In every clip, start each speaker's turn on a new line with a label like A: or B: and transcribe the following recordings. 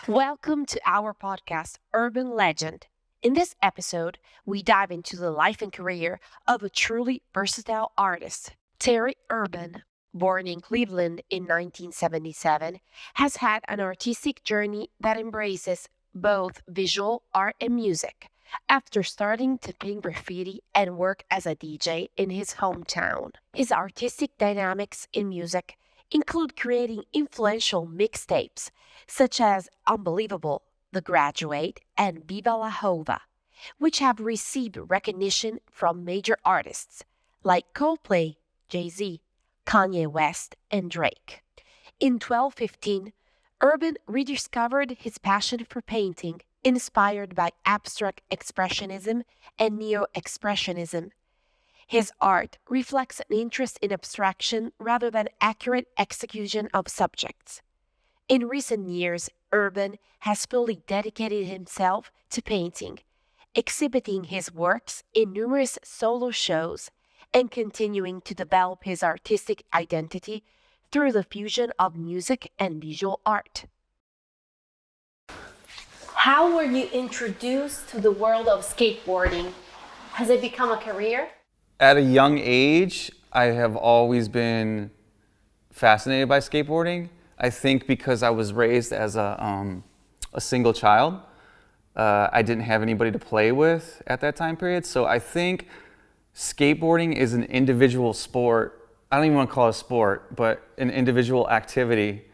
A: Welcome to our podcast, Urban Legend. In this episode, we dive into the life and career of a truly versatile artist. Terry Urban, born in Cleveland in 1977, has had an artistic journey that embraces both visual art and music. After starting to paint graffiti and work as a DJ in his hometown, his artistic dynamics in music include creating influential mixtapes such as Unbelievable, The Graduate, and Viva la Hova, which have received recognition from major artists like Coldplay, Jay-Z, Kanye West, and Drake. In 2015, Urban rediscovered his passion for painting, inspired by abstract expressionism and neo-expressionism. His art reflects an interest in abstraction rather than accurate execution of subjects. In recent years, Urban has fully dedicated himself to painting, exhibiting his works in numerous solo shows and continuing to develop his artistic identity through the fusion of music and visual art. How were you introduced to the world of skateboarding? Has it become a career?
B: At a young age, I have always been fascinated by skateboarding. I think because I was raised as a single child. I didn't have anybody to play with at that time period. So I think skateboarding is an individual sport. I don't even want to call it a sport, but an individual activity.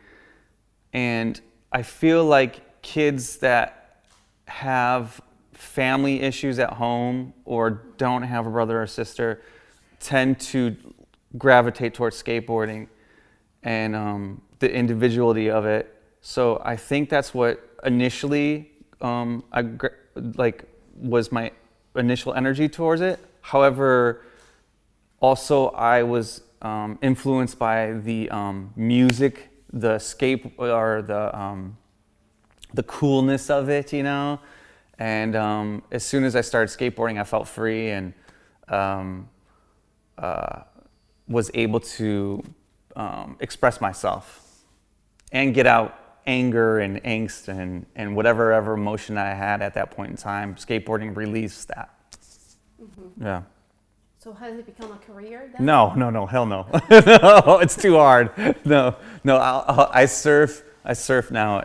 B: And I feel like kids that have family issues at home or don't have a brother or sister tend to gravitate towards skateboarding and the individuality of it. So I think that's what initially was my initial energy towards it. However, also I was influenced by the music, the the coolness of it, you know. And as soon as I started skateboarding, I felt free and was able to express myself and get out anger and angst and whatever emotion I had at that point in time. Skateboarding released that. Mm-hmm. Yeah.
A: So has it become a career then?
B: No, hell no. No, it's too hard. No, I surf now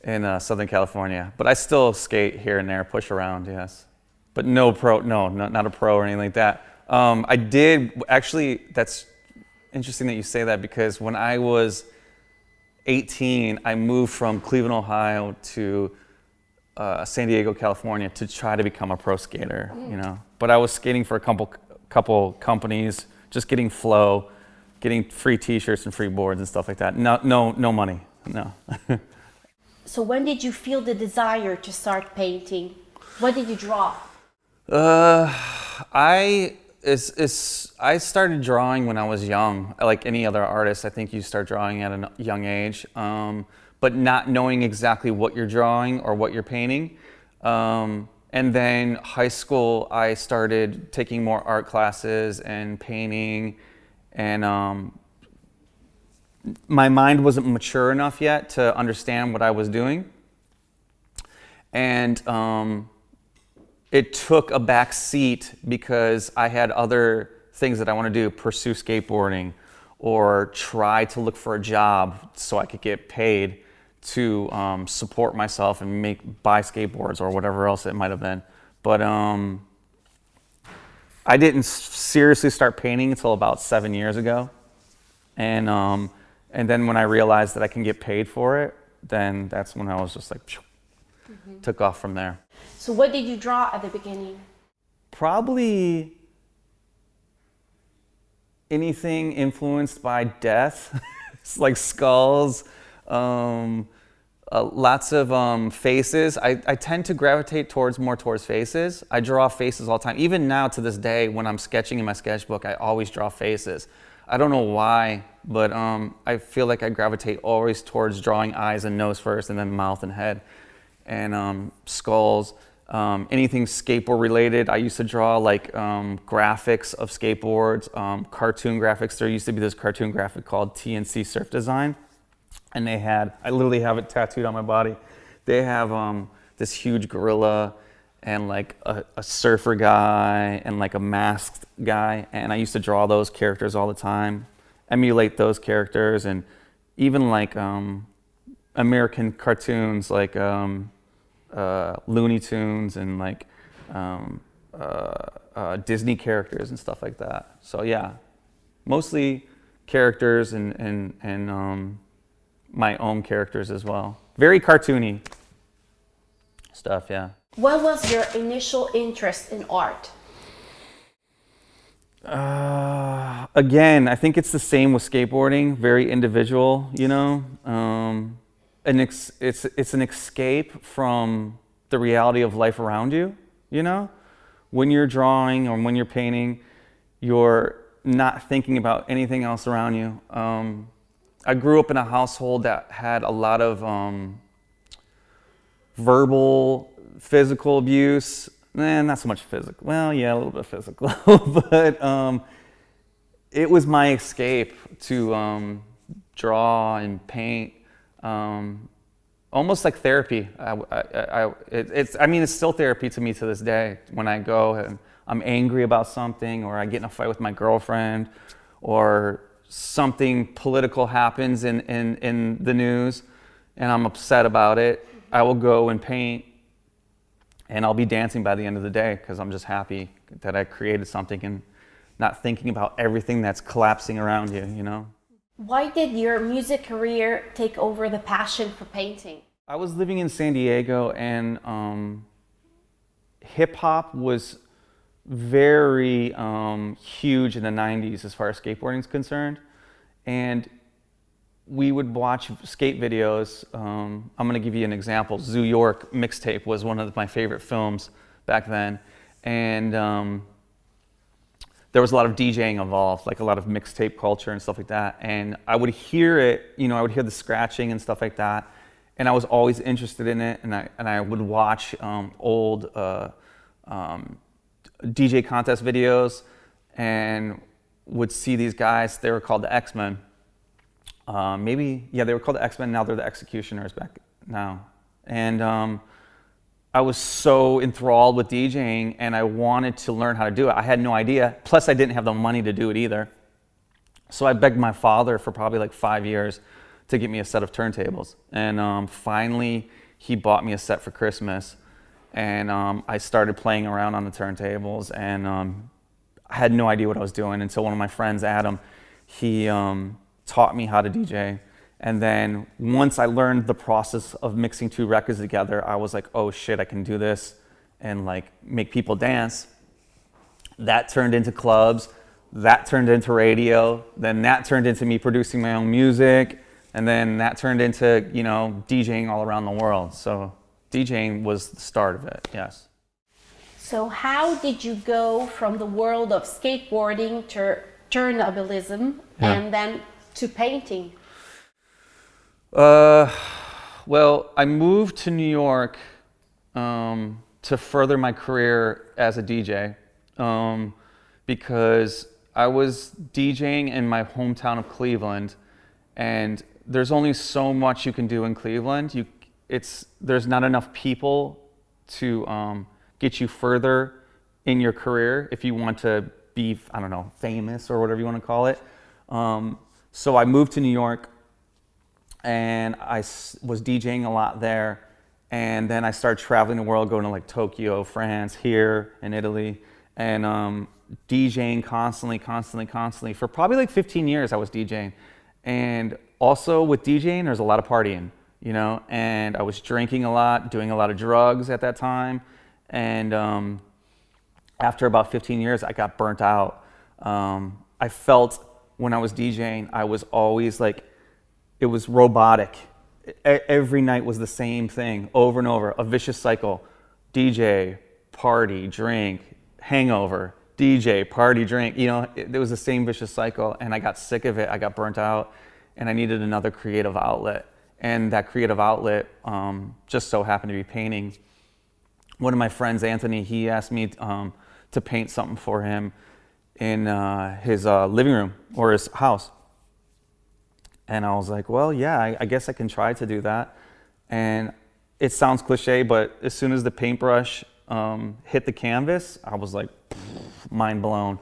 B: in Southern California, but I still skate here and there, push around, yes. But not a pro or anything like that. I did, actually, that's interesting that you say that because when I was 18, I moved from Cleveland, Ohio to San Diego, California to try to become a pro skater, you know. But I was skating for a couple companies, just getting flow, getting free t-shirts and free boards and stuff like that. No money, no.
A: So when did you feel the desire to start painting? What did you draw?
B: I started drawing when I was young. Like any other artist, I think you start drawing at a young age, but not knowing exactly what you're drawing or what you're painting. And then high school, I started taking more art classes and painting, and my mind wasn't mature enough yet to understand what I was doing. And it took a back seat because I had other things that I want to do, pursue skateboarding or try to look for a job so I could get paid to support myself and buy skateboards or whatever else it might have been. But I didn't seriously start painting until about 7 years ago. And then when I realized that I can get paid for it, then that's when I was just like, took off from there.
A: So what did you draw at the beginning?
B: Probably anything influenced by death. It's like skulls, lots of faces. I tend to gravitate more towards faces. I draw faces all the time. Even now to this day, when I'm sketching in my sketchbook, I always draw faces. I don't know why, but I feel like I gravitate always towards drawing eyes and nose first, and then mouth and head, and skulls. Anything skateboard related. I used to draw like graphics of skateboards, cartoon graphics. There used to be this cartoon graphic called TNC Surf Design. And I literally have it tattooed on my body. They have this huge gorilla and like a surfer guy and like a masked guy. And I used to draw those characters all the time, emulate those characters, and even like American cartoons like Looney Tunes and like Disney characters and stuff like that. So yeah, mostly characters and my own characters as well. Very cartoony stuff, yeah.
A: What was your initial interest in art?
B: Again, I think it's the same with skateboarding. Very individual, you know. It's an escape from the reality of life around you. You know, when you're drawing or when you're painting, you're not thinking about anything else around you. I grew up in a household that had a lot of verbal, physical abuse. Not so much physical. Well, yeah, a little bit physical, but it was my escape to draw and paint. Almost like therapy. It's still therapy to me to this day. When I go and I'm angry about something, or I get in a fight with my girlfriend, or something political happens in the news and I'm upset about it, I will go and paint, and I'll be dancing by the end of the day because I'm just happy that I created something and not thinking about everything that's collapsing around you, you know?
A: Why did your music career take over the passion for painting?
B: I was living in San Diego, and hip hop was very huge in the 90s as far as skateboarding is concerned. And we would watch skate videos. I'm going to give you an example. Zoo York Mixtape was one of my favorite films back then. And there was a lot of DJing involved, like a lot of mixtape culture and stuff like that. And I would hear it, you know, I would hear the scratching and stuff like that. And I was always interested in it. And I would watch old DJ contest videos and would see these guys. They were called the X-Men. They were called the X-Men. Now they're the Executioners back now. And I was so enthralled with DJing, and I wanted to learn how to do it. I had no idea. Plus, I didn't have the money to do it either. So I begged my father for probably like 5 years to get me a set of turntables. And finally, he bought me a set for Christmas. And I started playing around on the turntables, and I had no idea what I was doing until one of my friends, Adam, he taught me how to DJ. And then once I learned the process of mixing two records together, I was like, oh shit, I can do this and like make people dance. That turned into clubs, that turned into radio, then that turned into me producing my own music, and then that turned into, you know, DJing all around the world. So DJing was the start of it, yes.
A: So how did you go from the world of skateboarding to turntablism and then to painting?
B: Well, I moved to New York to further my career as a DJ because I was DJing in my hometown of Cleveland, and there's only so much you can do in Cleveland. There's not enough people to get you further in your career if you want to be, I don't know, famous or whatever you want to call it. So I moved to New York, and I was DJing a lot there. And then I started traveling the world, going to like Tokyo, France, here in Italy, and DJing constantly. For probably like 15 years I was DJing. And also with DJing, there's a lot of partying, you know, and I was drinking a lot, doing a lot of drugs at that time. And after about 15 years, I got burnt out. I felt when I was DJing, I was always like, it was robotic. Every night was the same thing over and over, a vicious cycle. DJ, party, drink, hangover, DJ, party, drink. You know, it was the same vicious cycle, and I got sick of it. I got burnt out, and I needed another creative outlet. And that creative outlet just so happened to be painting. One of my friends, Anthony, he asked me to paint something for him in his living room or his house. And I was like, well, yeah, I guess I can try to do that. And it sounds cliche, but as soon as the paintbrush hit the canvas, I was like, mind blown.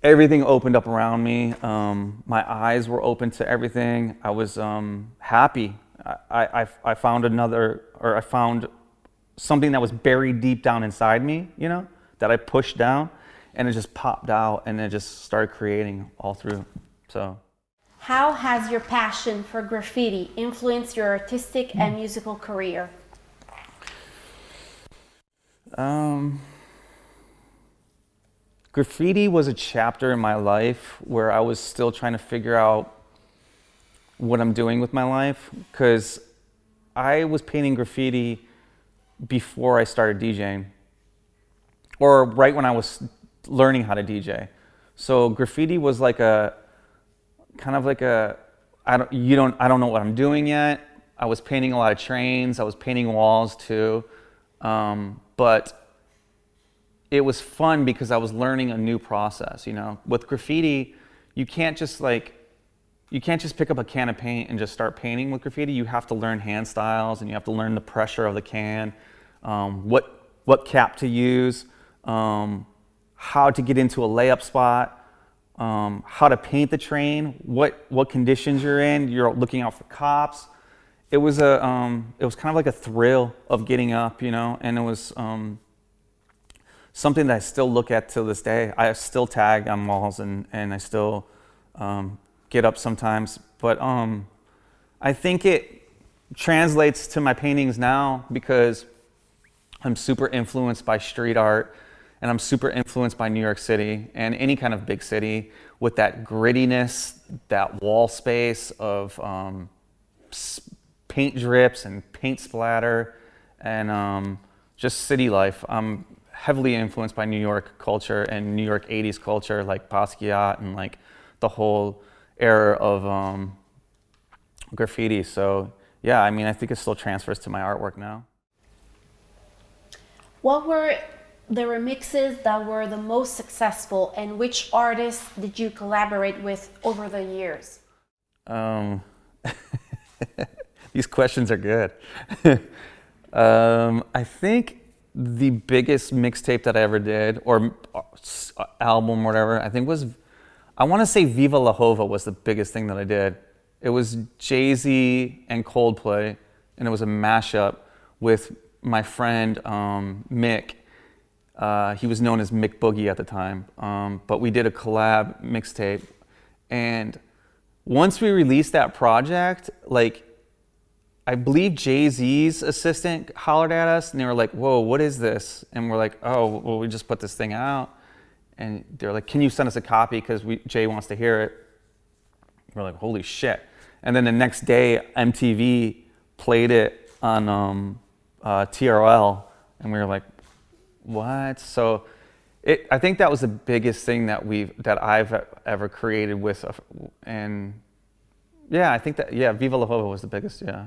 B: Everything opened up around me. My eyes were open to everything. I was happy. I found I found something that was buried deep down inside me, you know, that I pushed down, and it just popped out, and it just started creating all through. So,
A: how has your passion for graffiti influenced your artistic and musical career?
B: Graffiti was a chapter in my life where I was still trying to figure out what I'm doing with my life, because I was painting graffiti before I started DJing, or right when I was learning how to DJ. So graffiti was like a kind of like a I don't know what I'm doing yet. I was painting a lot of trains. I was painting walls too, but it was fun because I was learning a new process. You know, with graffiti, you can't just pick up a can of paint and just start painting with graffiti. You have to learn hand styles, and you have to learn the pressure of the can, what cap to use, how to get into a layup spot, how to paint the train, what conditions you're in. You're looking out for cops. It was kind of like a thrill of getting up, you know, and it was something that I still look at till this day. I still tag on walls, and I still get up sometimes. But I think it translates to my paintings now because I'm super influenced by street art, and I'm super influenced by New York City and any kind of big city with that grittiness, that wall space of paint drips and paint splatter, and just city life. I'm heavily influenced by New York culture and New York 80s culture, like Basquiat and like the whole era of graffiti. So yeah, I mean, I think it still transfers to my artwork now.
A: What were the remixes that were the most successful, and which artists did you collaborate with over the years?
B: These questions are good. I think the biggest mixtape that I ever did, or album, or whatever, I want to say Viva La Hova was the biggest thing that I did. It was Jay-Z and Coldplay, and it was a mashup with my friend Mick. He was known as Mick Boogie at the time, but we did a collab mixtape. And once we released that project, like, I believe Jay-Z's assistant hollered at us, and they were like, whoa, what is this? And we're like, oh, well, we just put this thing out. And they're like, can you send us a copy, because Jay wants to hear it. We're like, holy shit. And then the next day, MTV played it on TRL, and we were like, what? So I think that was the biggest thing that I've ever created with, and yeah, I think that, yeah, Viva La Hova was the biggest, yeah.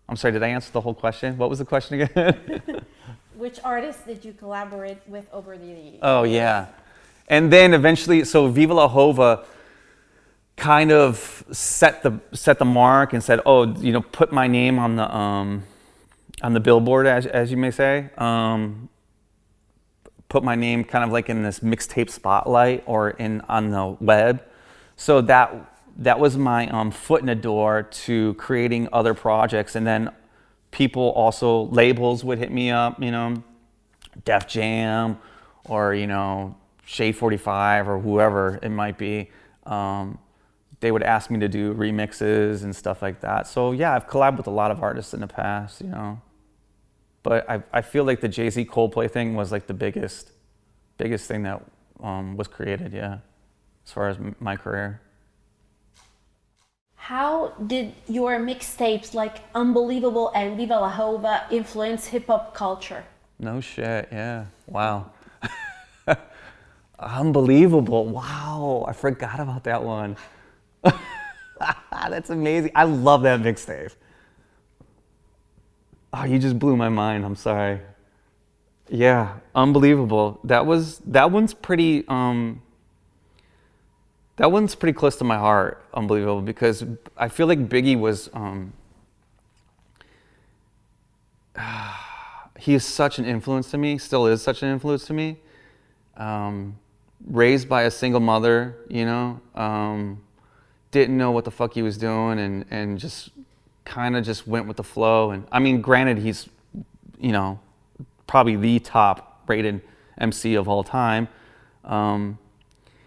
B: I'm sorry, did I answer the whole question? What was the question again?
A: Which artists did you collaborate with over the years?
B: Oh, yeah. And then eventually, so Viva La Hova kind of set the mark and said, oh, you know, put my name on the billboard, as you may say. Put my name kind of like in this mixtape spotlight or on the web. So that was my foot in the door to creating other projects. And then people also, labels would hit me up, you know, Def Jam or, you know, Shade 45 or whoever it might be. They would ask me to do remixes and stuff like that. So yeah, I've collabed with a lot of artists in the past, you know. But I feel like the Jay-Z Coldplay thing was like the biggest thing that was created, yeah, as far as my career.
A: How did your mixtapes like Unbelievable and Viva La Hova influence hip-hop culture?
B: No shit, yeah, wow. Unbelievable, wow, I forgot about that one. That's amazing, I love that mixtape. Oh, you just blew my mind, I'm sorry. Yeah, Unbelievable. That one's pretty, That one's pretty close to my heart, unbelievable, because I feel like Biggie was, he is such an influence to me, still is such an influence to me. Raised by a single mother, you know, didn't know what the fuck he was doing, and just kind of just went with the flow. And I mean, granted, he's, you know, probably the top rated MC of all time.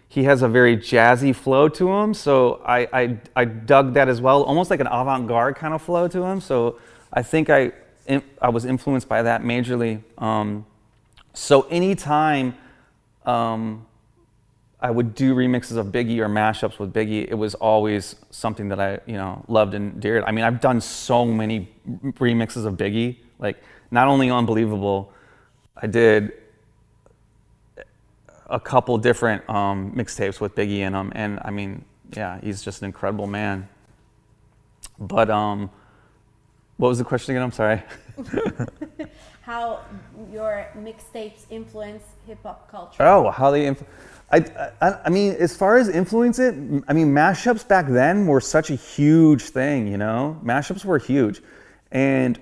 B: He has a very jazzy flow to him, so I dug that as well, almost like an avant-garde kind of flow to him. So I think I was influenced by that majorly. So anytime I would do remixes of Biggie or mashups with Biggie, it was always something that I, you know, loved and endeared. I mean, I've done so many remixes of Biggie, like not only Unbelievable, I did a couple different mixtapes with Biggie in them, and I mean, yeah, he's just an incredible man. But what was the question again? I'm sorry.
C: How your mixtapes influence hip hop culture?
B: Oh, how they I mean, as far as influence it, I mean, mashups back then were such a huge thing, you know? Mashups were huge. And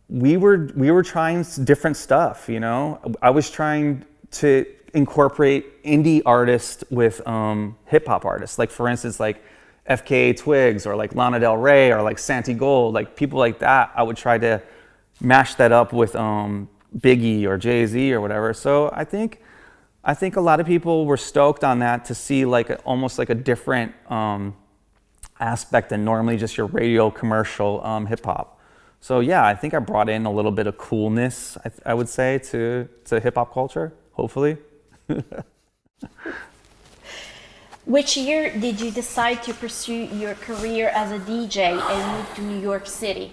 B: we were trying different stuff, you know? I was trying to incorporate indie artists with hip hop artists. Like, for instance, like FKA Twigs or like Lana Del Rey or like Santi Gold, like people like that. I would try to mash that up with Biggie or Jay-Z or whatever. So I think a lot of people were stoked on that, to see like almost like a different aspect than normally just your radio commercial hip hop. So yeah, I think I brought in a little bit of coolness, I would say, to hip hop culture, hopefully.
C: Which year did you decide to pursue your career as a DJ and move to New York City?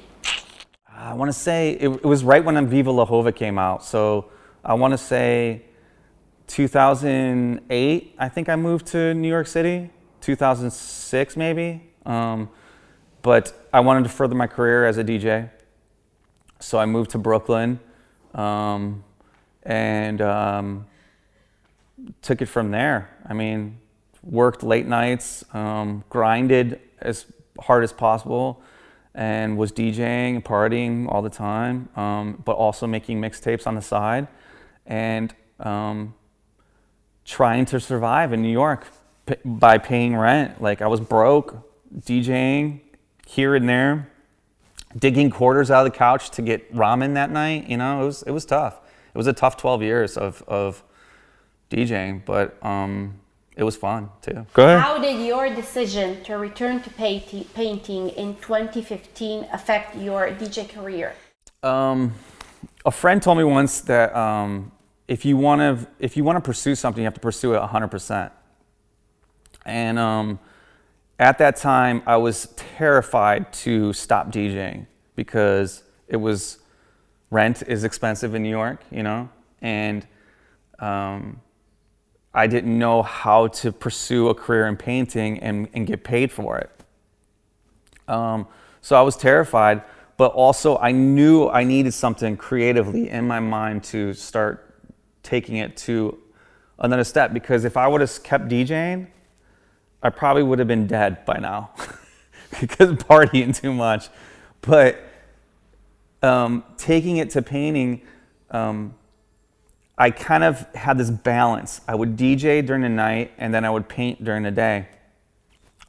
B: I want to say it was right when Viva La Hova came out. So I want to say 2008, I think I moved to New York City, 2006 maybe. But I wanted to further my career as a DJ. So I moved to Brooklyn and took it from there. I mean, worked late nights, grinded as hard as possible, and was DJing and partying all the time, but also making mixtapes on the side, and trying to survive in New York by paying rent. Like, I was broke, DJing here and there, digging quarters out of the couch to get ramen that night. You know, it was tough. It was a tough 12 years of DJing, but it was fun too. Go ahead.
C: How did your decision to return to painting in 2015 affect your DJ career?
B: A friend told me once that if you want to pursue something, you have to pursue it 100%. And at that time, I was terrified to stop DJing because rent is expensive in New York, you know, and I didn't know how to pursue a career in painting and get paid for it. So I was terrified, but also I knew I needed something creatively in my mind to start taking it to another step, because if I would have kept DJing, I probably would have been dead by now because partying too much. But taking it to painting, I kind of had this balance. I would DJ during the night and then I would paint during the day.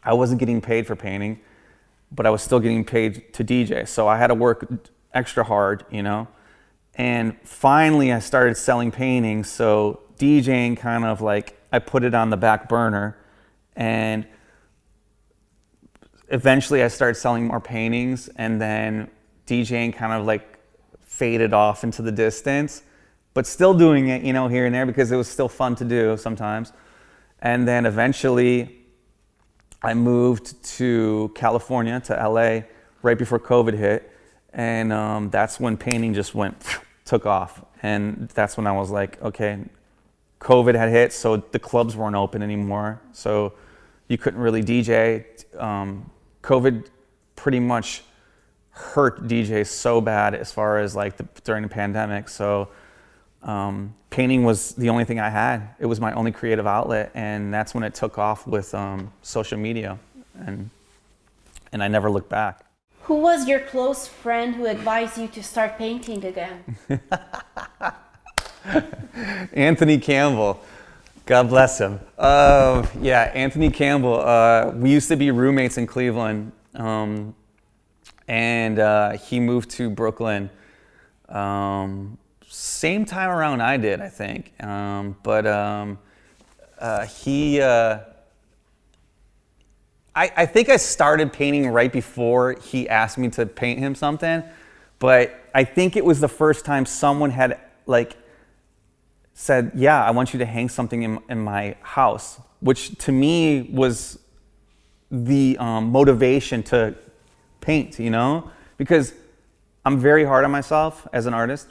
B: I wasn't getting paid for painting, but I was still getting paid to DJ. So I had to work extra hard, you know? And finally I started selling paintings. So DJing kind of like, I put it on the back burner, and eventually I started selling more paintings, and then DJing kind of like faded off into the distance, but still doing it, you know, here and there because it was still fun to do sometimes. And then eventually I moved to California, to LA, right before COVID hit. And that's when painting just took off. And that's when I was like, okay, COVID had hit, so the clubs weren't open anymore. So you couldn't really DJ. COVID pretty much hurt DJs so bad as far as like during the pandemic. So painting was the only thing I had. It was my only creative outlet, and that's when it took off with social media, and I never looked back.
C: Who was your close friend who advised you to start painting again?
B: Anthony Campbell. God bless him. Yeah, Anthony Campbell. We used to be roommates in Cleveland, and he moved to Brooklyn same time around I did, I think. I think I started painting right before he asked me to paint him something, but I think it was the first time someone had like said, yeah, I want you to hang something in my house, which to me was the motivation to paint, you know, because I'm very hard on myself as an artist.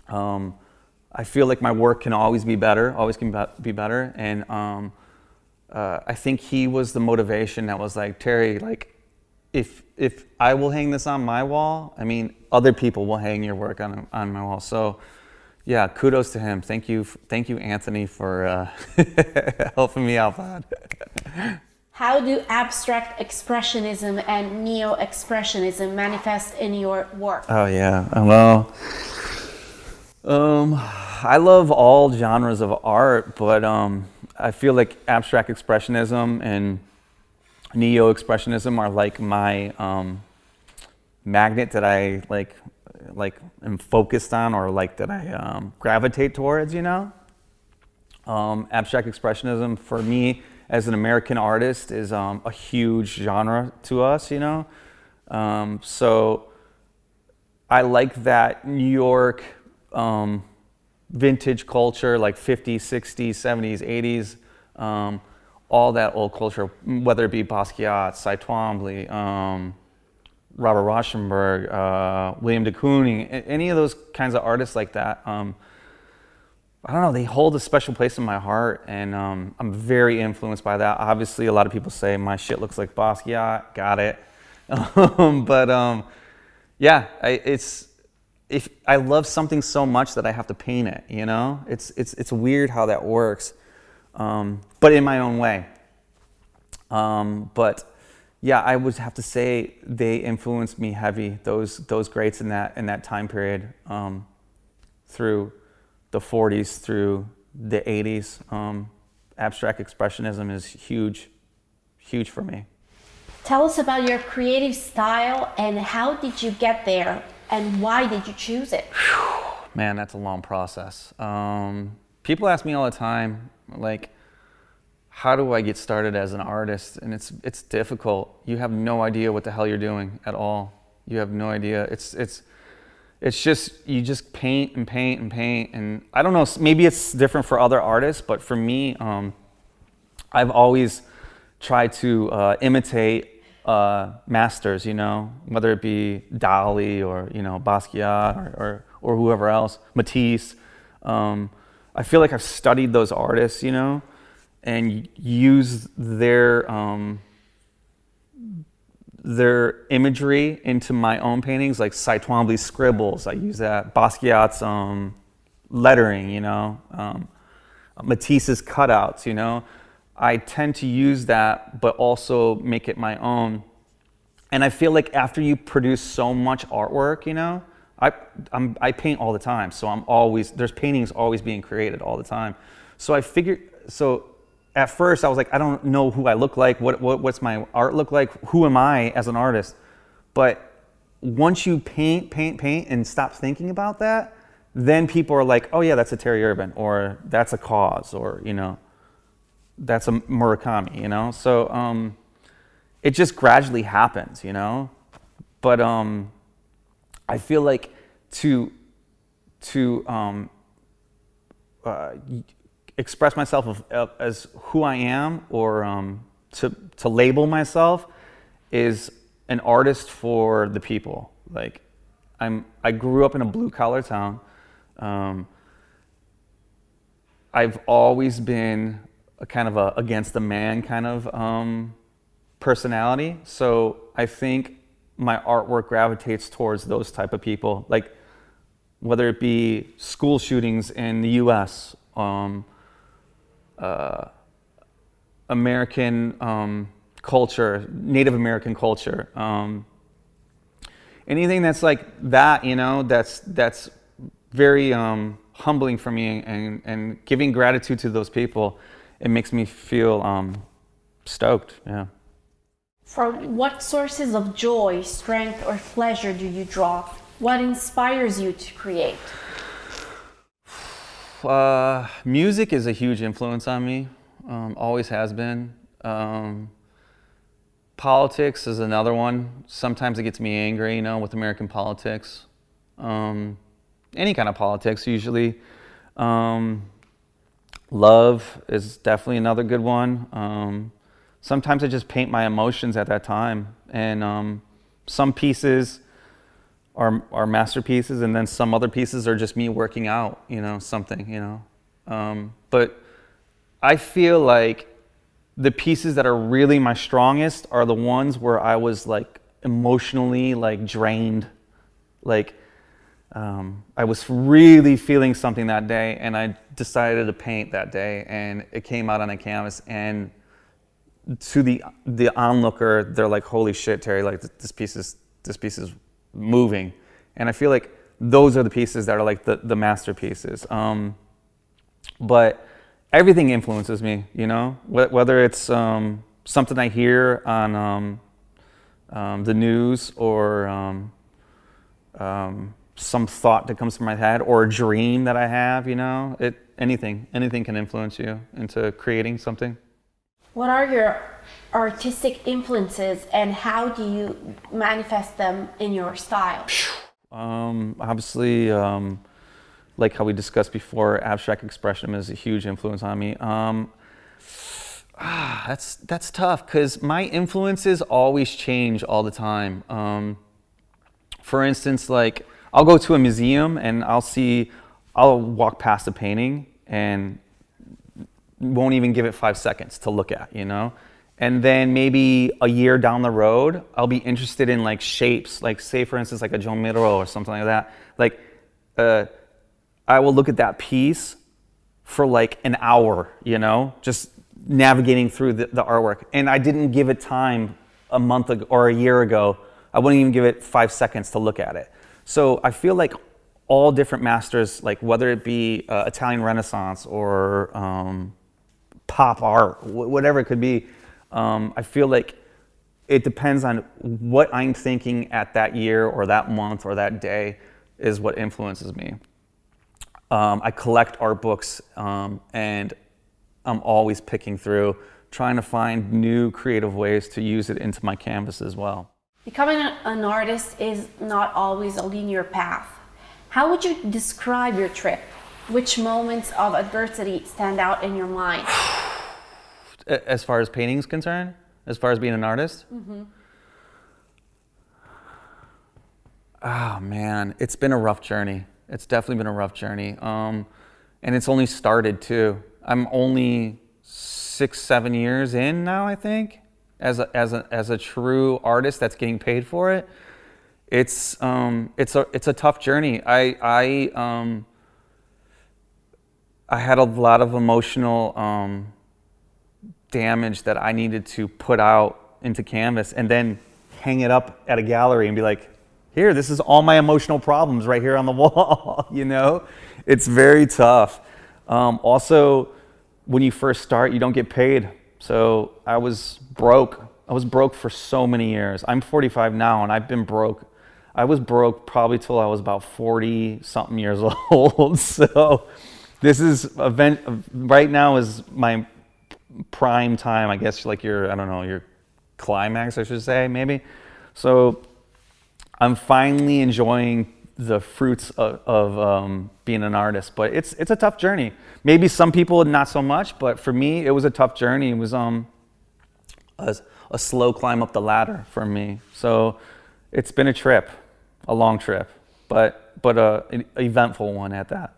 B: I feel like my work can always be better, and I think he was the motivation that was like, Terry, like, if I will hang this on my wall, I mean, other people will hang your work on my wall. So, yeah, kudos to him. Thank you, Anthony, for helping me out, bud.
C: How do abstract expressionism and neo-expressionism manifest in your work?
B: Oh yeah, well, I love all genres of art, but I feel like abstract expressionism and neo-expressionism are like my magnet that I like am focused on, or like that I gravitate towards, you know. Abstract expressionism for me as an American artist is a huge genre to us, you know. So I like that New York vintage culture, like 50s, 60s, 70s, 80s, all that old culture, whether it be Basquiat, Cy Twombly, Robert Rauschenberg, William de Kooning, any of those kinds of artists like that. I don't know, they hold a special place in my heart, and I'm very influenced by that. Obviously, a lot of people say my shit looks like Basquiat, got it. Yeah, if I love something so much that I have to paint it, you know? It's weird how that works, but in my own way. But yeah, I would have to say they influenced me heavy, those greats in that time period, through the 40s through the 80s. Abstract expressionism is huge for me.
C: Tell us about your creative style and how did you get there and why did you choose it?
B: Man, that's a long process. People ask me all the time, like, how do I get started as an artist? And it's difficult. You have no idea what the hell you're doing at all. You have no idea. It's just, you just paint and paint and paint. And I don't know, maybe it's different for other artists, but for me, I've always tried to imitate masters, you know, whether it be Dali or, you know, Basquiat or whoever else, Matisse. I feel like I've studied those artists, you know, and use their imagery into my own paintings, like Cy Twombly's scribbles. I use that. Basquiat's lettering, you know, Matisse's cutouts, you know. I tend to use that, but also make it my own. And I feel like after you produce so much artwork, you know, I paint all the time, so there's paintings always being created all the time. So I figured, at first I was like, I don't know who I look like, what's my art look like, who am I as an artist? But once you paint and stop thinking about that, then people are like, oh yeah, that's a Terry Urban, or that's a Cause, or, you know, that's a Murakami, you know? So it just gradually happens, you know? But I feel like to express myself as who I am, or to label myself, is an artist for the people. Like, I grew up in a blue-collar town. I've always been a kind of a against the man kind of personality. So I think my artwork gravitates towards those type of people. Like, whether it be school shootings in the U.S., American culture, Native American culture, anything that's like that, you know, that's very humbling for me, and giving gratitude to those people, it makes me feel stoked. Yeah.
C: From what sources of joy, strength, or pleasure do you draw? What inspires you to create?
B: Music is a huge influence on me, always has been. Politics is another one. Sometimes it gets me angry, you know, with American politics. Any kind of politics, usually. Love is definitely another good one. Sometimes I just paint my emotions at that time, and some pieces are masterpieces, and then some other pieces are just me working out, you know, something, you know. But I feel like the pieces that are really my strongest are the ones where I was like emotionally like drained, like I was really feeling something that day, and I decided to paint that day, and it came out on a canvas, and to the onlooker, they're like, "Holy shit, Terry! Like this piece is moving," and I feel like those are the pieces that are like the masterpieces. But everything influences me, you know, whether it's something I hear on the news, or some thought that comes to my head, or a dream that I have, you know, anything can influence you into creating something.
C: What are your artistic influences, and how do you manifest them in your style?
B: Obviously, like how we discussed before, abstract expressionism is a huge influence on me. That's tough, because my influences always change all the time. For instance, like I'll go to a museum and I'll walk past a painting and won't even give it 5 seconds to look at, you know? And then maybe a year down the road, I'll be interested in like shapes, like say for instance, like a John Miro or something like that. Like, I will look at that piece for like an hour, you know, just navigating through the artwork. And I didn't give it time a month ago or a year ago. I wouldn't even give it 5 seconds to look at it. So I feel like all different masters, like whether it be Italian Renaissance or pop art, whatever it could be, I feel like it depends on what I'm thinking at that year or that month or that day is what influences me. I collect art books, and I'm always picking through, trying to find new creative ways to use it into my canvas as well.
C: Becoming an artist is not always a linear path. How would you describe your trip? Which moments of adversity stand out in your mind?
B: As far as painting is concerned, as far as being an artist?
C: Mm-hmm.
B: Oh man, it's been a rough journey. It's definitely been a rough journey. And it's only started too. I'm only 6-7 years in now, I think, as a true artist that's getting paid for it. It's a tough journey. I had a lot of emotional damage that I needed to put out into canvas and then hang it up at a gallery and be like, here, this is all my emotional problems right here on the wall, you know? It's very tough. Also, when you first start, you don't get paid. So I was broke. I was broke for so many years. I'm 45 now, and I've been broke. I was broke probably till I was about 40-something years old. So this is right now is my prime time, I guess, like your climax, I should say, maybe. So I'm finally enjoying the fruits of being an artist, but it's a tough journey. Maybe some people not so much, but for me, it was a tough journey. It was a slow climb up the ladder for me. So it's been a trip, a long trip, but an eventful one at that.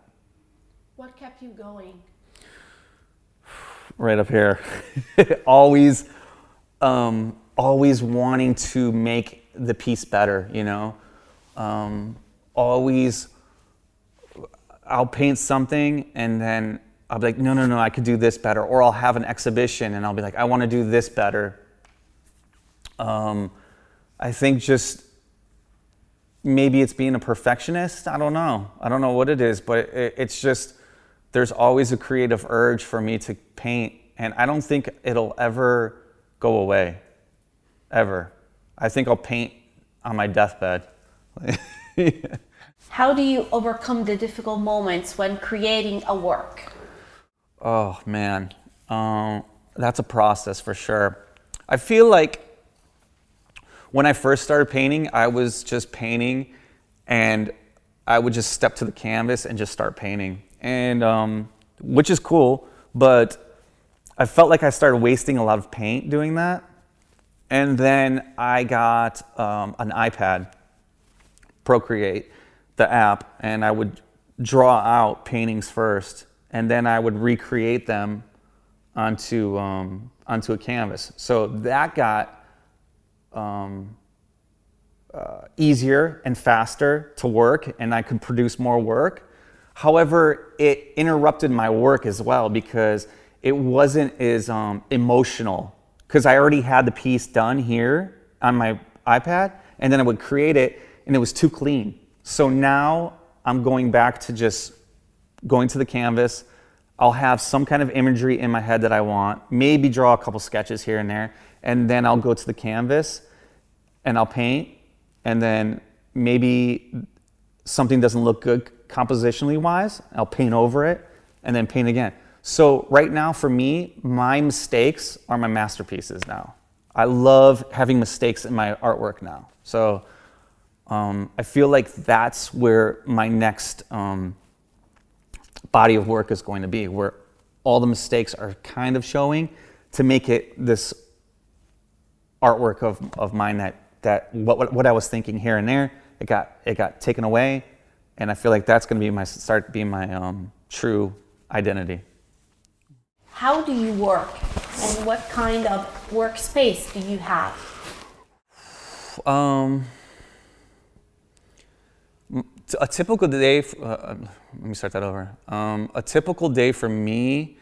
C: What kept you going?
B: Right up here, always wanting to make the piece better, you know, always I'll paint something and then I'll be like, no, I could do this better. Or I'll have an exhibition and I'll be like, I want to do this better. I think just maybe it's being a perfectionist. I don't know what it is, but it's just, there's always a creative urge for me to paint, and I don't think it'll ever go away, ever. I think I'll paint on my deathbed.
C: How do you overcome the difficult moments when creating a work?
B: Oh man, that's a process for sure. I feel like when I first started painting, I was just painting and I would just step to the canvas and just start painting. And which is cool, but I felt like I started wasting a lot of paint doing that. And then I got an iPad, Procreate, the app, and I would draw out paintings first, and then I would recreate them onto a canvas. So that got easier and faster to work, and I could produce more work. However, it interrupted my work as well because it wasn't as emotional, because I already had the piece done here on my iPad, and then I would create it and it was too clean. So now I'm going back to just going to the canvas. I'll have some kind of imagery in my head that I want, maybe draw a couple sketches here and there, and then I'll go to the canvas and I'll paint, and then maybe something doesn't look good compositionally wise, I'll paint over it and then paint again. So right now for me, my mistakes are my masterpieces now. I love having mistakes in my artwork now. So I feel like that's where my next body of work is going to be, where all the mistakes are kind of showing to make it this artwork of mine that what I was thinking here and there, it got taken away, and I feel like that's going to be my true identity.
C: How do you work, and what kind of workspace do you have?
B: A typical day, let me start that over. A typical day for me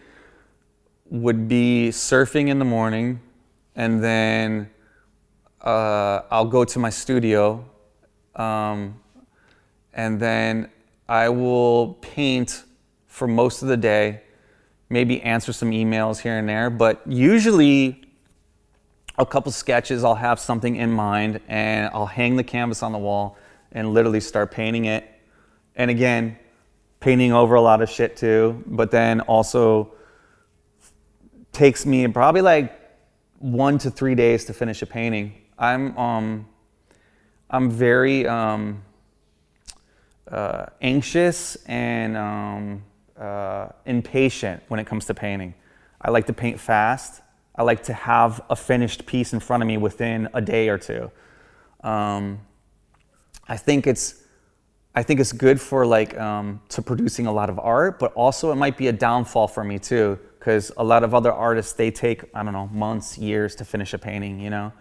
B: would be surfing in the morning, and then I'll go to my studio, and then I will paint for most of the day, maybe answer some emails here and there, but usually a couple sketches, I'll have something in mind, and I'll hang the canvas on the wall and literally start painting it. And again, painting over a lot of shit too, but then also takes me probably like 1 to 3 days to finish a painting. I'm very anxious and impatient when it comes to painting. I like to paint fast. I like to have a finished piece in front of me within a day or two. I think it's good for to producing a lot of art, but also it might be a downfall for me too, because a lot of other artists, they take, I don't know, months, years to finish a painting, you know?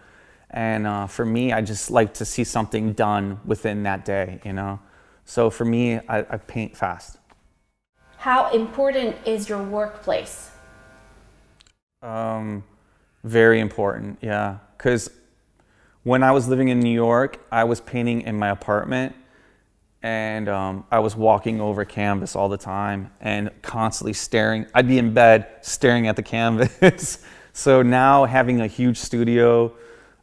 B: And for me, I just like to see something done within that day, you know? So for me, I paint fast.
C: How important is your workplace?
B: Very important, yeah. Because when I was living in New York, I was painting in my apartment, and I was walking over canvas all the time and constantly staring. I'd be in bed staring at the canvas. So now having a huge studio,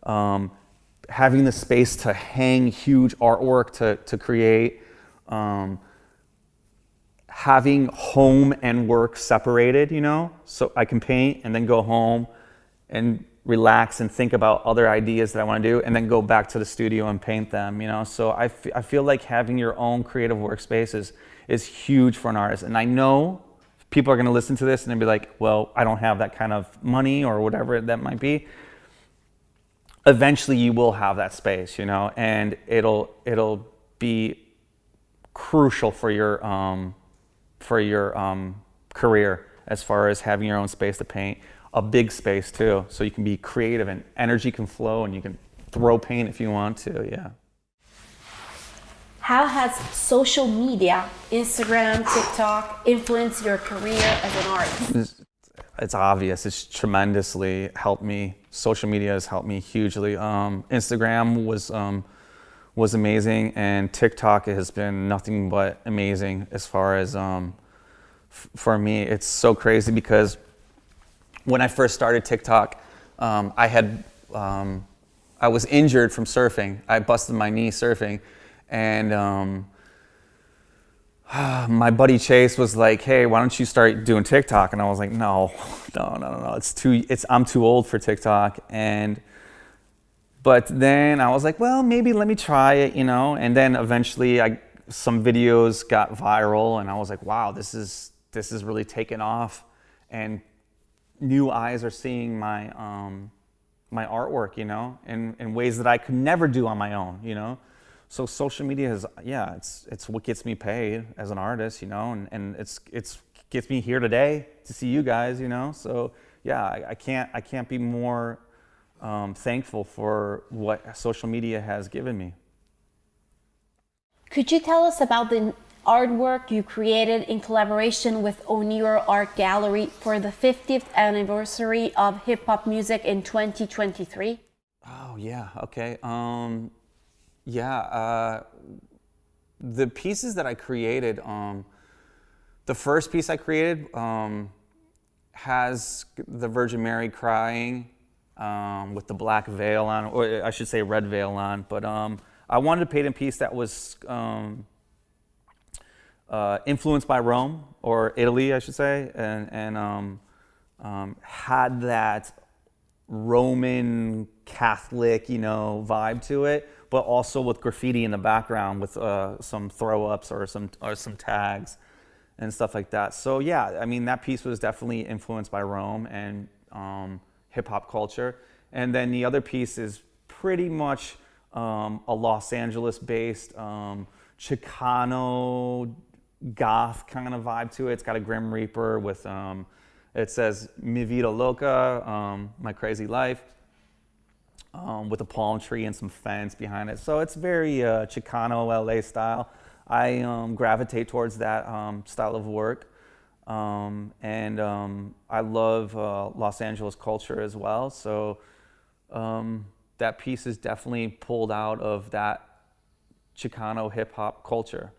B: having the space to hang huge artwork to create, having home and work separated, you know, so I can paint and then go home and relax and think about other ideas that I want to do, and then go back to the studio and paint them, you know. So I feel like having your own creative workspace is huge for an artist. And I know people are going to listen to this and they'll be like, well, I don't have that kind of money or whatever that might be. Eventually you will have that space, you know, and it'll be crucial for your career as far as having your own space to paint. A big space too, so you can be creative and energy can flow and you can throw paint if you want to, yeah.
C: How has social media, Instagram, TikTok, influenced your career as an artist?
B: It's obvious. It's tremendously helped me. Social media has helped me hugely. Instagram was amazing, and TikTok has been nothing but amazing as far as for me. It's so crazy because when I first started TikTok, I was injured from surfing. I busted my knee surfing, and my buddy Chase was like, "Hey, why don't you start doing TikTok?" And I was like, "No. I'm too old for TikTok." But then I was like, "Well, maybe let me try it, you know." And then eventually, some videos got viral, and I was like, "Wow, this is really taken off," and new eyes are seeing my my artwork, you know, in ways that I could never do on my own, you know. So social media it's what gets me paid as an artist, you know, and it's gets me here today to see you guys, you know. So yeah, I can't be more thankful for what social media has given me.
C: Could you tell us about the artwork you created in collaboration with Honiro Art Gallery for the 50th anniversary of hip hop music in 2023?
B: Oh yeah, okay. The pieces that I created, the first piece I created has the Virgin Mary crying with the black veil on, or I should say red veil on, but I wanted to paint a piece that was influenced by Rome, or Italy, I should say, and had that Roman Catholic, you know, vibe to it, but also with graffiti in the background with some throw-ups or some tags and stuff like that. So yeah, I mean, that piece was definitely influenced by Rome and hip-hop culture. And then the other piece is pretty much a Los Angeles-based Chicano goth kind of vibe to it. It's got a Grim Reaper with, it says Mi Vida Loca, my crazy life, with a palm tree and some fence behind it. So it's very Chicano LA style. I gravitate towards that style of work. And I love Los Angeles culture as well. So that piece is definitely pulled out of that Chicano hip hop culture.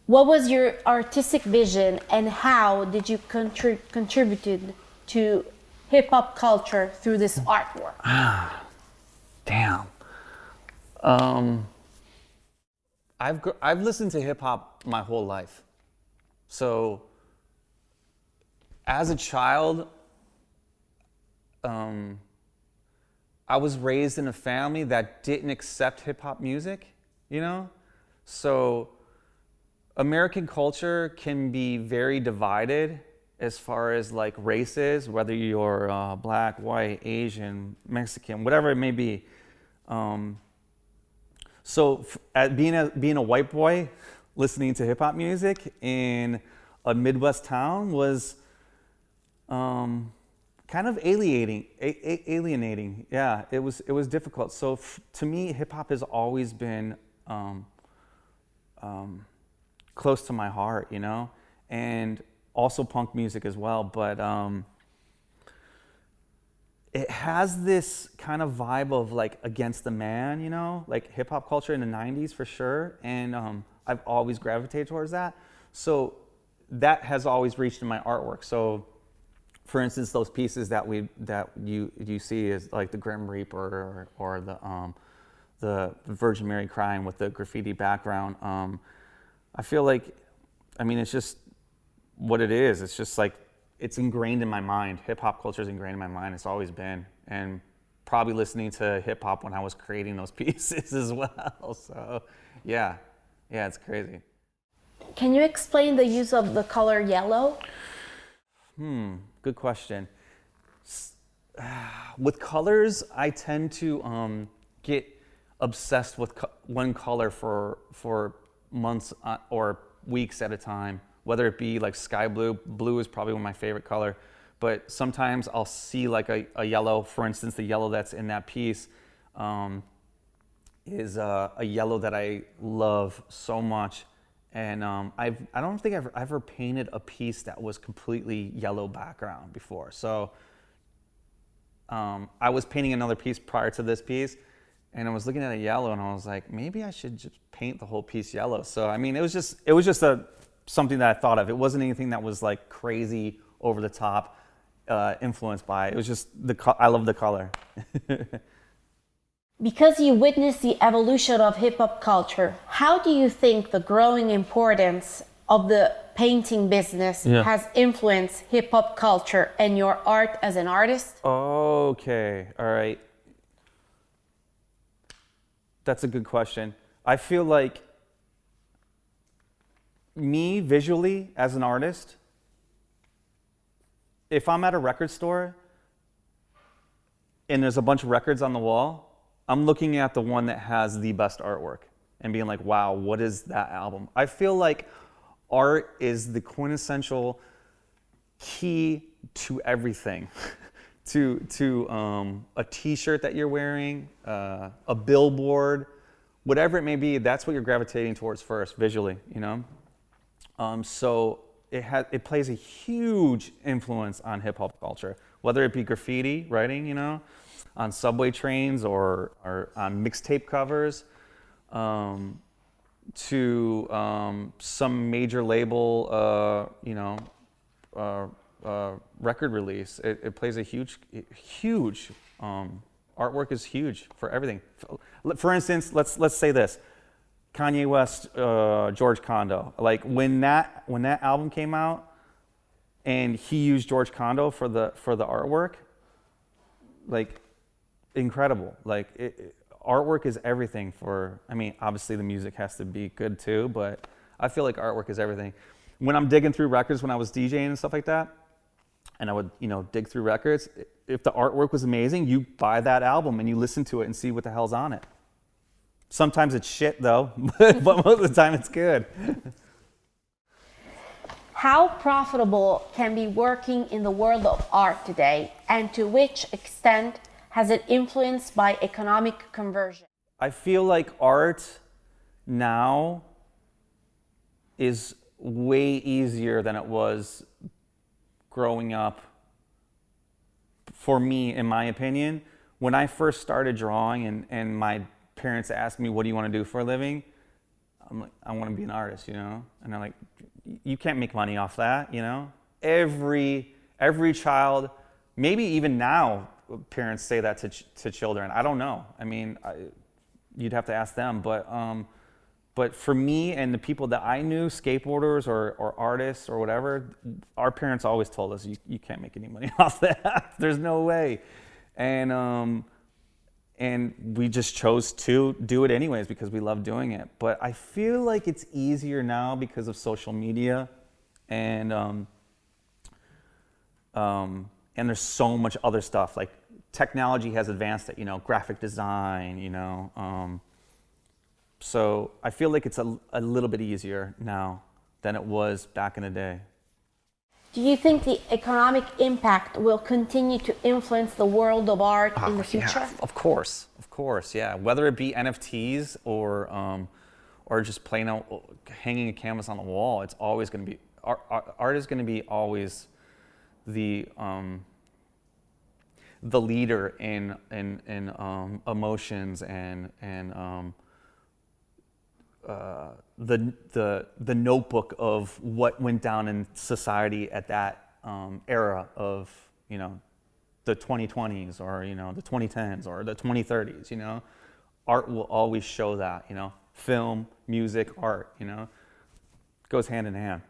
C: What was your artistic vision and how did you contribute to hip hop culture through this artwork?
B: Damn. I've listened to hip hop my whole life. So as a child, I was raised in a family that didn't accept hip hop music, you know? So American culture can be very divided as far as like races, whether you're black, white, Asian, Mexican, whatever it may be. So being a white boy listening to hip hop music in a Midwest town was kind of alienating. Yeah, it was difficult. So to me, hip hop has always been close to my heart, you know, and also punk music as well. But it has this kind of vibe of like against the man, you know, like hip hop culture in the 90s for sure. And I've always gravitated towards that. So that has always reached in my artwork. So for instance, those pieces that you see is like the Grim Reaper or the Virgin Mary crying with the graffiti background. I feel like, I mean, it's just what it is. It's just like, it's ingrained in my mind. Hip hop culture is ingrained in my mind. It's always been. And probably listening to hip hop when I was creating those pieces as well. So yeah, it's crazy.
C: Can you explain the use of the color yellow?
B: Good question. With colors, I tend to get obsessed with one color for months or weeks at a time, whether it be like sky blue. Blue is probably one of my favorite color, but sometimes I'll see like a yellow, for instance, the yellow that's in that piece is a yellow that I love so much. And I don't think I've ever painted a piece that was completely yellow background before. So I was painting another piece prior to this piece, and I was looking at a yellow, and I was like, maybe I should just paint the whole piece yellow. So I mean, it was just something that I thought of. It wasn't anything that was like crazy over the top, influenced by it. It was just I love the color.
C: Because you witnessed the evolution of hip-hop culture, how do you think the growing importance of the painting business has influenced hip-hop culture and your art as an artist?
B: Okay, all right. That's a good question. I feel like me visually as an artist, if I'm at a record store and there's a bunch of records on the wall, I'm looking at the one that has the best artwork and being like, wow, what is that album? I feel like art is the quintessential key to everything. to a t-shirt that you're wearing, a billboard, whatever it may be, that's what you're gravitating towards first, visually, you know? So it plays a huge influence on hip-hop culture, whether it be graffiti writing, you know, on subway trains or on mixtape covers, to some major label, you know, record release. It plays a huge artwork is huge for everything. For instance, let's say this: Kanye West, George Condo. Like when that album came out, and he used George Condo for the artwork, like incredible. Like artwork is everything for. I mean, obviously the music has to be good too, but I feel like artwork is everything. When I'm digging through records, when I was DJing and stuff like that, and I would, you know, dig through records, if the artwork was amazing, you buy that album and you listen to it and see what the hell's on it. Sometimes it's shit though, but most of the time it's good.
C: How profitable can be working in the world of art today, and to which extent has it influenced by economic conversion?
B: I feel like art now is way easier than it was growing up for me, in my opinion. When I first started drawing and my parents asked me, what do you want to do for a living? I'm like, I want to be an artist, you know? And they're like, you can't make money off that, you know? Every child, maybe even now, parents say that to children. I don't know. I mean, you'd have to ask them, but for me and the people that I knew, skateboarders or artists or whatever, our parents always told us, you can't make any money off that. There's no way. And we just chose to do it anyways because we love doing it. But I feel like it's easier now because of social media, and there's so much other stuff. Like technology has advanced it, you know, graphic design, you know. So I feel like it's a little bit easier now than it was back in the day.
C: Do you think the economic impact will continue to influence the world of art in the future?
B: Yeah, of course, yeah. Whether it be NFTs or just plain out hanging a canvas on the wall, it's always going to be art is going to be always the leader in emotions and the notebook of what went down in society at that era of, you know, the 2020s or, you know, the 2010s or the 2030s, you know. Art will always show that, you know. Film, music, art, you know, goes hand in hand.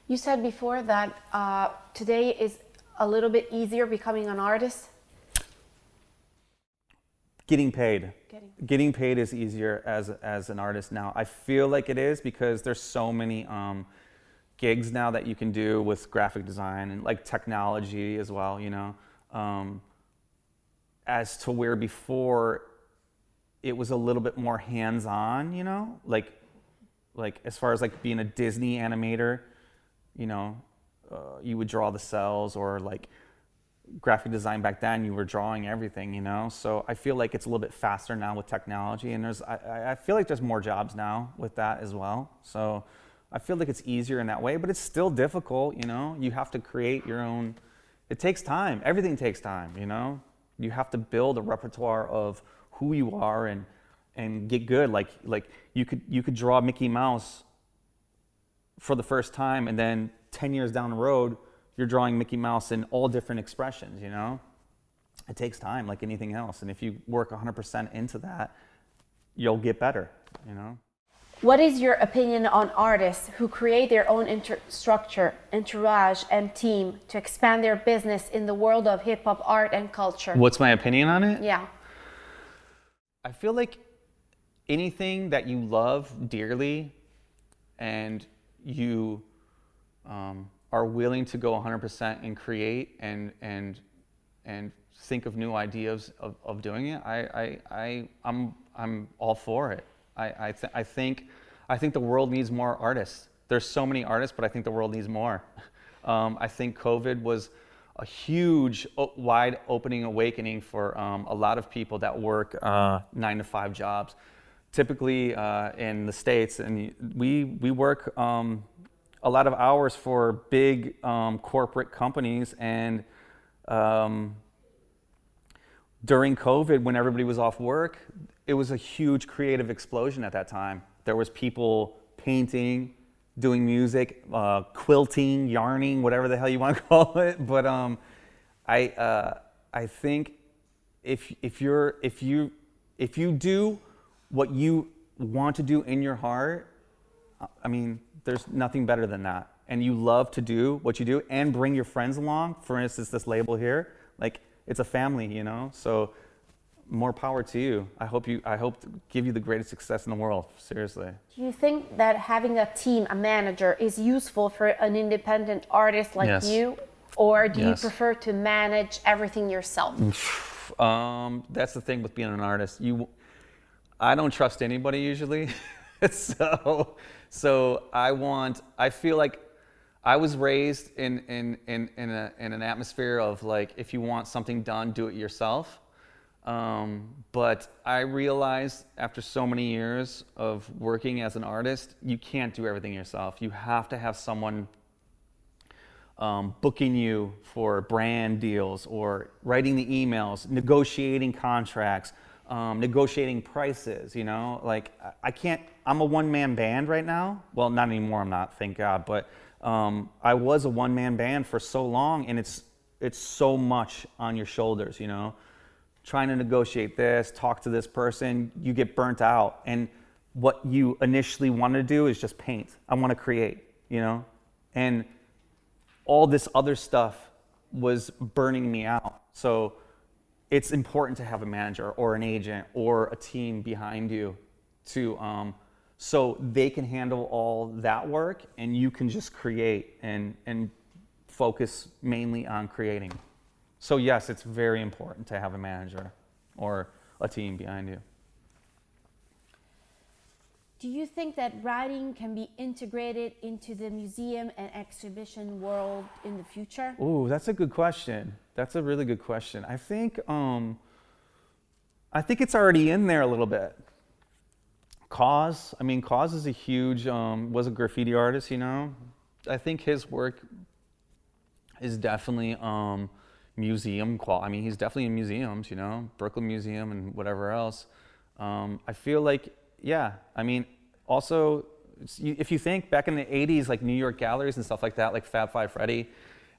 C: You said before that today is a little bit easier becoming an artist.
B: Getting paid is easier as an artist now. I feel like it is because there's so many gigs now that you can do with graphic design and like technology as well, you know. As to where before it was a little bit more hands-on, you know, like as far as like being a Disney animator, you know, you would draw the cells, or like graphic design back then, you were drawing everything, you know? So I feel like it's a little bit faster now with technology, and I feel like there's more jobs now with that as well. So I feel like it's easier in that way, but it's still difficult, you know? You have to create your own, it takes time. Everything takes time, you know? You have to build a repertoire of who you are and get good. Like you could draw Mickey Mouse for the first time, and then 10 years down the road, you're drawing Mickey Mouse in all different expressions, you know? It takes time like anything else. And if you work 100% into that, you'll get better, you know?
C: What is your opinion on artists who create their own structure, entourage, and team to expand their business in the world of hip-hop art and culture?
B: What's my opinion on it?
C: Yeah.
B: I feel like anything that you love dearly and you are willing to go 100% and create and think of new ideas of doing it, I'm all for it. I think the world needs more artists. There's so many artists, but I think the world needs more. I think COVID was a huge, wide opening awakening for a lot of people that work 9-to-5 jobs. Typically in the States, and we work a lot of hours for big corporate companies, and during COVID, when everybody was off work, it was a huge creative explosion at that time. There was people painting, doing music, quilting, yarning, whatever the hell you want to call it. But I think if you do what you want to do in your heart, I mean, there's nothing better than that. And you love to do what you do and bring your friends along. For instance, this label here, like, it's a family, you know? So more power to you. I hope to give you the greatest success in the world, seriously.
C: Do you think that having a team, a manager, is useful for an independent artist like
B: Yes.
C: you? Or do you
B: Yes.
C: prefer to manage everything yourself?
B: That's the thing with being an artist. I don't trust anybody usually. So I feel like I was raised in an atmosphere of, like, if you want something done, do it yourself. But I realized after so many years of working as an artist, you can't do everything yourself. You have to have someone booking you for brand deals, or writing the emails, negotiating contracts, negotiating prices, you know? Like, I'm a one-man band right now. Well, not anymore, I'm not, thank God, but I was a one-man band for so long, and it's so much on your shoulders, you know? Trying to negotiate this, talk to this person, you get burnt out. And what you initially want to do is just paint. I want to create, you know? And all this other stuff was burning me out. So it's important to have a manager or an agent or a team behind you to so they can handle all that work, and you can just create and focus mainly on creating. So yes, it's very important to have a manager or a team behind you.
C: Do you think that writing can be integrated into the museum and exhibition world in the future?
B: Ooh, that's a good question. That's a really good question. I think it's already in there a little bit. Cause is a huge, was a graffiti artist, you know? I think his work is definitely museum quality. I mean, he's definitely in museums, you know, Brooklyn Museum and whatever else. I feel like, yeah, I mean, also, if you think back in the 80s, like New York galleries and stuff like that, like Fab Five Freddy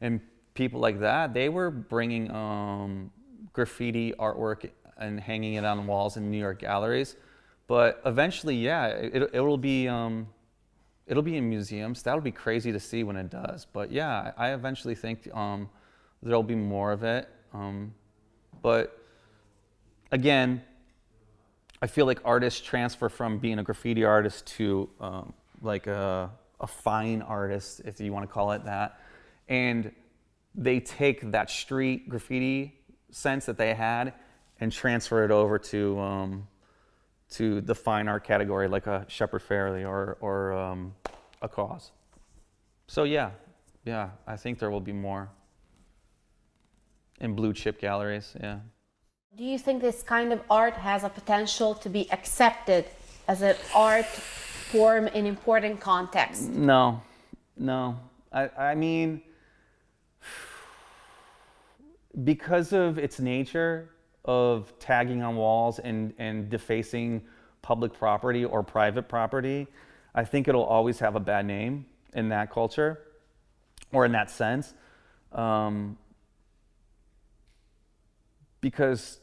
B: and people like that, they were bringing graffiti artwork and hanging it on walls in New York galleries. But eventually, yeah, it'll be in museums. That'll be crazy to see when it does. But yeah, I eventually think there'll be more of it. But again, I feel like artists transfer from being a graffiti artist to like a fine artist, if you want to call it that. And they take that street graffiti sense that they had and transfer it over to the fine art category, like a Shepard Fairey or a Cause. So yeah, I think there will be more. in blue chip galleries, yeah.
C: Do you think this kind of art has a potential to be accepted as an art form in important contexts?
B: No. I mean, because of its nature of tagging on walls and defacing public property or private property, I think it'll always have a bad name in that culture or in that sense. Because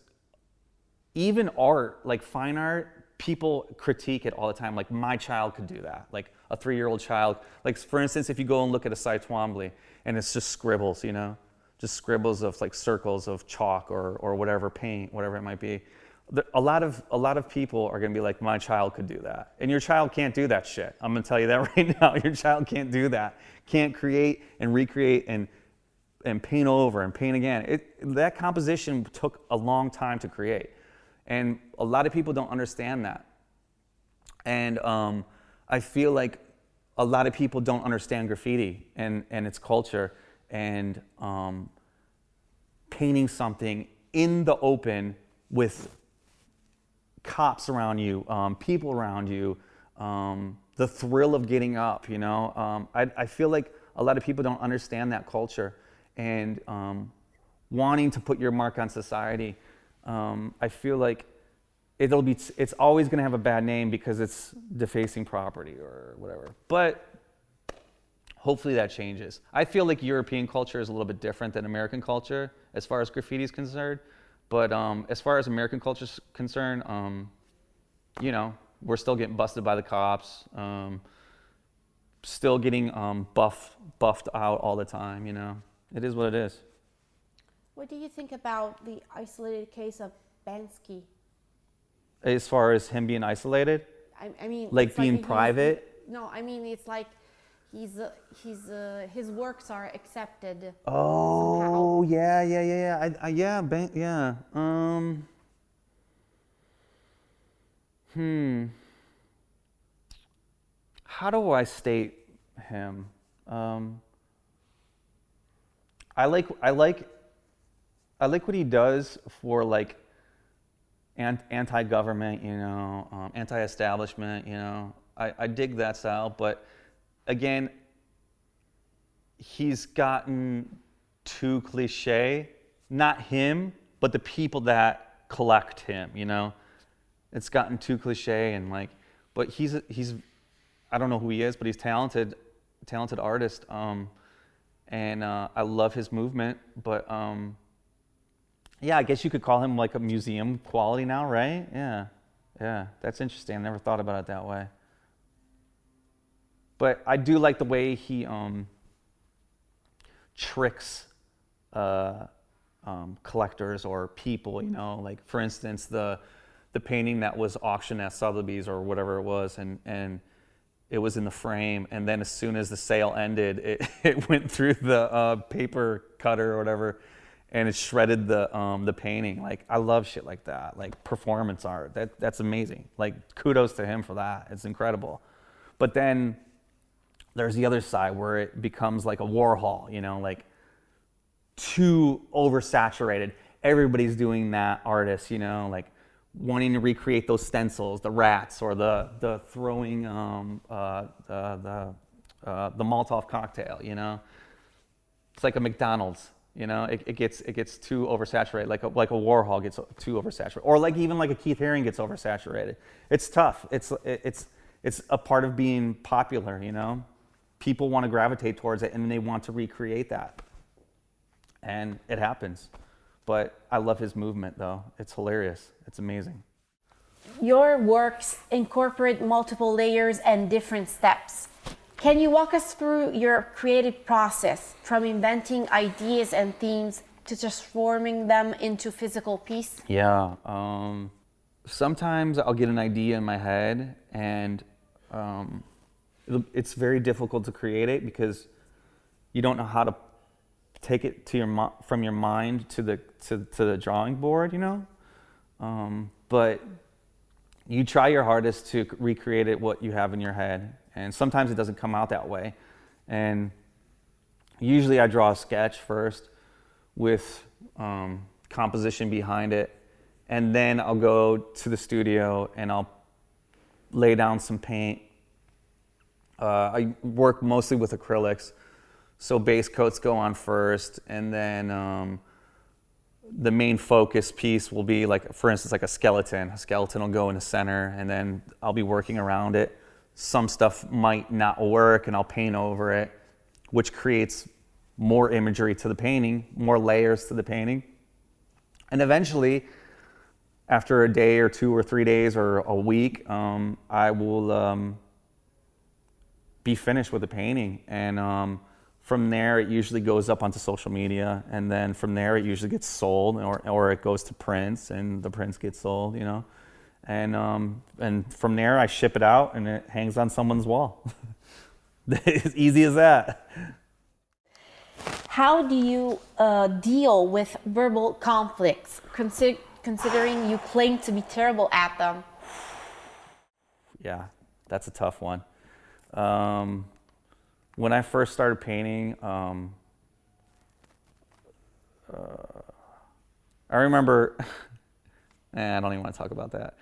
B: even art, like fine art, people critique it all the time. Like, my child could do that. Like a 3-year-old child. Like, for instance, if you go and look at a Cy Twombly and it's just scribbles, you know, just scribbles of like circles of chalk or whatever, paint, whatever it might be. A lot of people are going to be like, my child could do that. And your child can't do that shit. I'm going to tell you that right now. Your child can't do that. Can't create and recreate and paint over and paint again. That composition took a long time to create. And a lot of people don't understand that. And I feel like a lot of people don't understand graffiti and its culture and painting something in the open with cops around you, people around you, the thrill of getting up, you know. I feel like a lot of people don't understand that culture and wanting to put your mark on society. I feel like it's always going to have a bad name because it's defacing property or whatever. But hopefully that changes. I feel like European culture is a little bit different than American culture as far as graffiti is concerned. But as far as American culture is concerned, you know, we're still getting busted by the cops, still getting buffed out all the time, you know. It is what it is.
C: What do you think about the isolated case of Banksy?
B: As far as him being isolated?
C: I mean,
B: like being private?
C: No, I mean, it's like his works are accepted.
B: Oh,
C: somehow.
B: Yeah. How do I state him? I like what he does for like anti-government, you know, anti-establishment, you know. I dig that style, but again, he's gotten too cliche. Not him, but the people that collect him, you know. It's gotten too cliche and like, but he's I don't know who he is, but he's talented artist. And I love his movement, but yeah, I guess you could call him like a museum quality now, right? Yeah, that's interesting. I never thought about it that way. But I do like the way he tricks collectors or people, you know, like for instance, the painting that was auctioned at Sotheby's or whatever it was, and it was in the frame, and then as soon as the sale ended, it went through the paper cutter or whatever, and it shredded the painting. Like, I love shit like that, like performance art. That's amazing. Like, kudos to him for that. It's incredible. But then there's the other side where it becomes like a Warhol, you know, like too oversaturated. Everybody's doing that, artists, you know, like wanting to recreate those stencils, the rats, or the throwing the Molotov cocktail, you know. It's like a McDonald's, you know. It gets too oversaturated, like a Warhol gets too oversaturated, or like even like a Keith Haring gets oversaturated. It's tough. It's a part of being popular, you know. People want to gravitate towards it and they want to recreate that, and it happens. But I love his movement, though. It's hilarious. It's amazing.
C: Your works incorporate multiple layers and different steps. Can you walk us through your creative process from inventing ideas and themes to transforming them into physical piece?
B: Yeah. Sometimes I'll get an idea in my head, and it's very difficult to create it because you don't know how to take it to from your mind to the drawing board, you know. But you try your hardest to recreate it, what you have in your head, and sometimes it doesn't come out that way. And usually I draw a sketch first with composition behind it. And then I'll go to the studio and I'll lay down some paint. I work mostly with acrylics. So base coats go on first, and then the main focus piece will be, like, for instance, like a skeleton. A skeleton will go in the center, and then I'll be working around it. Some stuff might not work, and I'll paint over it, which creates more imagery to the painting, more layers to the painting. And eventually, after a day or 2 or 3 days or a week, I will be finished with the painting. And from there, it usually goes up onto social media, and then from there, it usually gets sold, or it goes to prints, and the prints get sold, you know. And from there, I ship it out, and it hangs on someone's wall. As easy as that.
C: How do you deal with verbal conflicts, considering you claim to be terrible at them?
B: Yeah, that's a tough one. When I first started painting, I remember, I don't even want to talk about that.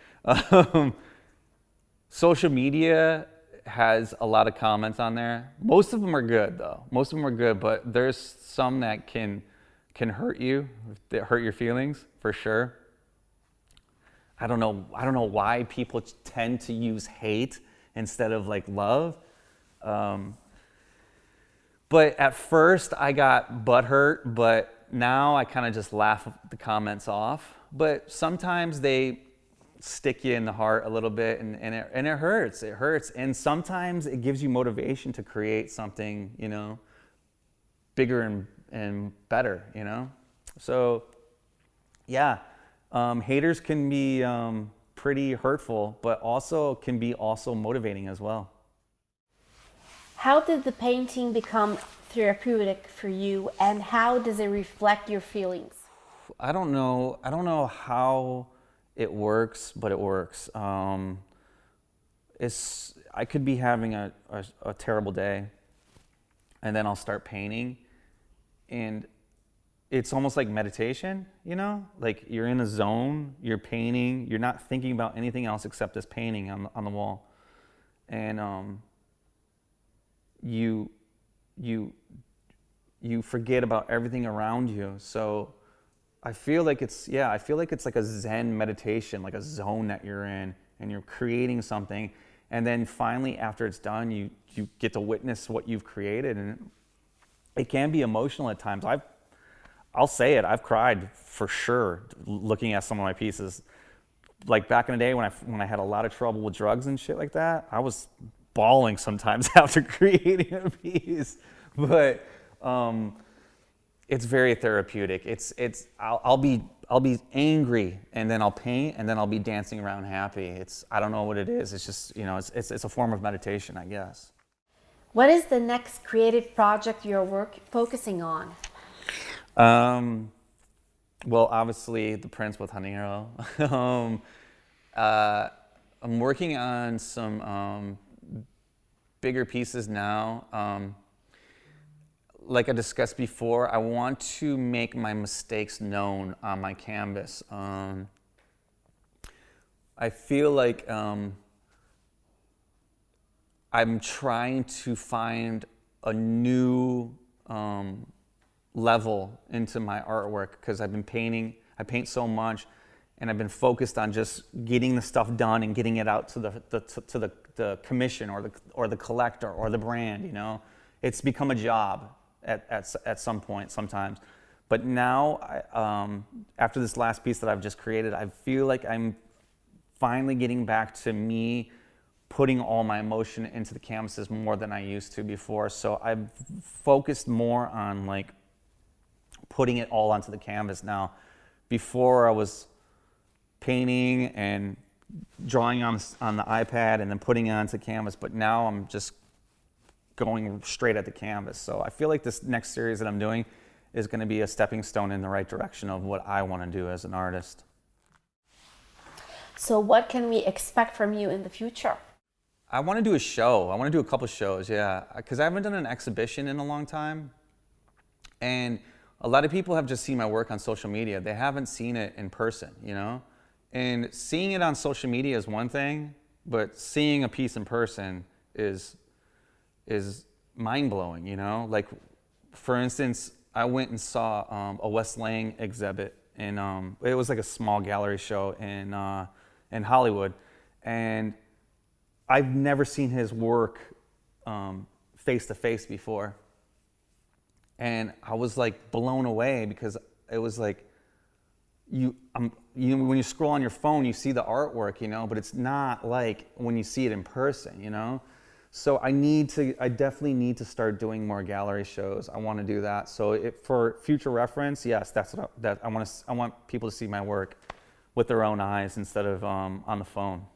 B: Social media has a lot of comments on there. Most of them are good, though. Most of them are good, but there's some that can hurt you, that hurt your feelings, for sure. I don't know why people tend to use hate instead of, like, love. But at first I got butthurt, but now I kind of just laugh the comments off. But sometimes they stick you in the heart a little bit, and it hurts. It hurts. And sometimes it gives you motivation to create something, you know, bigger and better, you know? So, yeah, haters can be pretty hurtful, but also can be also motivating as well.
C: How did the painting become therapeutic for you, and how does it reflect your feelings?
B: I don't know how it works, but it works. I could be having a terrible day, and then I'll start painting, and it's almost like meditation, you know? Like, you're in a zone, you're painting, you're not thinking about anything else except this painting on the wall. And you forget about everything around you. So I feel like it's like a Zen meditation, like a zone that you're in, and you're creating something. And then finally, after it's done, you get to witness what you've created. And it can be emotional at times. I'll say it, I've cried for sure looking at some of my pieces. Like, back in the day when I had a lot of trouble with drugs and shit like that, I was bawling sometimes after creating a piece. But it's very therapeutic. I'll be angry, and then I'll paint, and then I'll be dancing around happy. I don't know what it is. It's just, you know, it's a form of meditation, I guess.
C: What is the next creative project you're focusing on?
B: Well, obviously the prints with Honiro. I'm working on some bigger pieces now. Like I discussed before, I want to make my mistakes known on my canvas. I feel like I'm trying to find a new level into my artwork, because I paint so much, and I've been focused on just getting the stuff done and getting it out to the commission or the collector or the brand, you know. It's become a job at some point sometimes. But now, after this last piece that I've just created, I feel like I'm finally getting back to me putting all my emotion into the canvases more than I used to before. So I've focused more on, like, putting it all onto the canvas now. Before, I was painting and drawing on the iPad and then putting it onto canvas, but now I'm just going straight at the canvas. So I feel like this next series that I'm doing is going to be a stepping stone in the right direction of what I want to do as an artist.
C: So what can we expect from you in the future?
B: I want to do a show. I want to do a couple shows, yeah, because I haven't done an exhibition in a long time. And a lot of people have just seen my work on social media. They haven't seen it in person, you know? And seeing it on social media is one thing, but seeing a piece in person is mind-blowing, you know? Like, for instance, I went and saw a Wes Lang exhibit, and it was like a small gallery show in Hollywood, and I've never seen his work face-to-face before. And I was like blown away, because it was like, when you scroll on your phone, you see the artwork, you know, but it's not like when you see it in person, you know? So I definitely need to start doing more gallery shows. I want to do that. So for future reference, yes, I want people to see my work with their own eyes instead of on the phone.